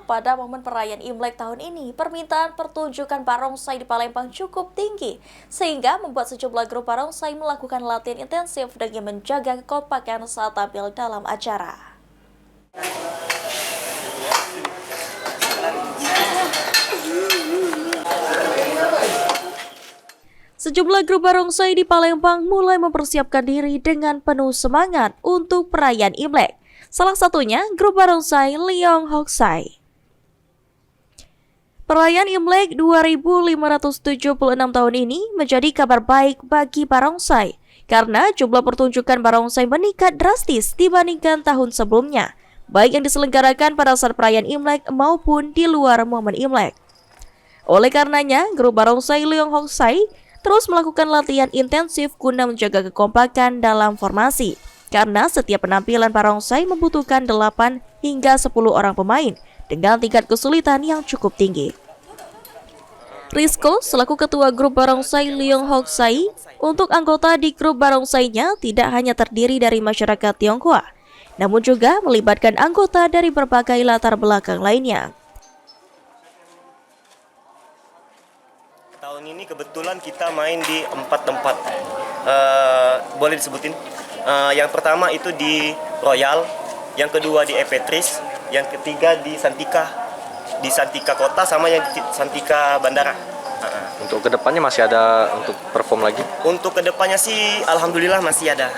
pada momen perayaan Imlek tahun ini, permintaan pertunjukan barongsai di Palembang cukup tinggi, sehingga membuat sejumlah grup barongsai melakukan latihan intensif demi menjaga kekompakan saat tampil dalam acara. Sejumlah grup barongsai di Palembang mulai mempersiapkan diri dengan penuh semangat untuk perayaan Imlek. Salah satunya grup barongsai Leong Hoksai. Perayaan Imlek 2576 tahun ini menjadi kabar baik bagi barongsai karena jumlah pertunjukan barongsai meningkat drastis dibandingkan tahun sebelumnya, baik yang diselenggarakan pada saat perayaan Imlek maupun di luar momen Imlek. Oleh karenanya, grup barongsai Leong Hoksai terus melakukan latihan intensif guna menjaga kekompakan dalam formasi, karena setiap penampilan barongsai membutuhkan 8 hingga 10 orang pemain dengan tingkat kesulitan yang cukup tinggi. Rizko, selaku ketua grup barongsai Leong Hoksai, untuk anggota di grup barongsainya tidak hanya terdiri dari masyarakat Tionghoa, namun juga melibatkan anggota dari berbagai latar belakang lainnya. Tahun ini kebetulan kita main di 4 tempat, boleh disebutin. Yang pertama itu di Royal, yang kedua di Epetris, yang ketiga di Santika Kota sama yang di Santika Bandara. Untuk kedepannya masih ada untuk perform lagi? Untuk kedepannya sih alhamdulillah masih ada.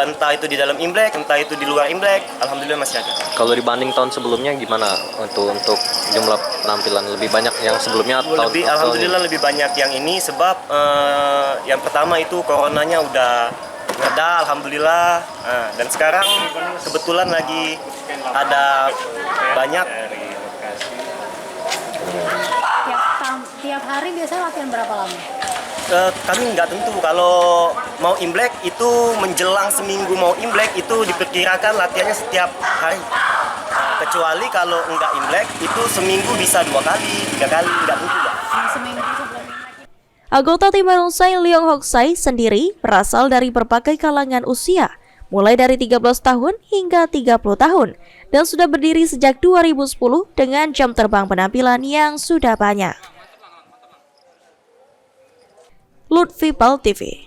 Entah itu di dalam Imlek, entah itu di luar Imlek, alhamdulillah masih ada. Kalau dibanding tahun sebelumnya gimana untuk jumlah penampilan, lebih banyak yang sebelumnya? Alhamdulillah lebih banyak yang ini sebab yang pertama itu coronanya udah reda, alhamdulillah. Dan sekarang kebetulan lagi ada banyak. Tiap hari biasanya latihan berapa lama? Kami nggak tentu, kalau mau Imlek itu menjelang seminggu mau Imlek itu diperkirakan latihannya setiap hari. Kecuali kalau nggak Imlek itu seminggu bisa 2 kali, 3 kali, nggak tentu. Seminggu sebelum Imlek. Anggota tim barongsai Leong Hoksai sendiri berasal dari berbagai kalangan usia, mulai dari 13 tahun hingga 30 tahun, dan sudah berdiri sejak 2010 dengan jam terbang penampilan yang sudah banyak. Lutfi Pal TV.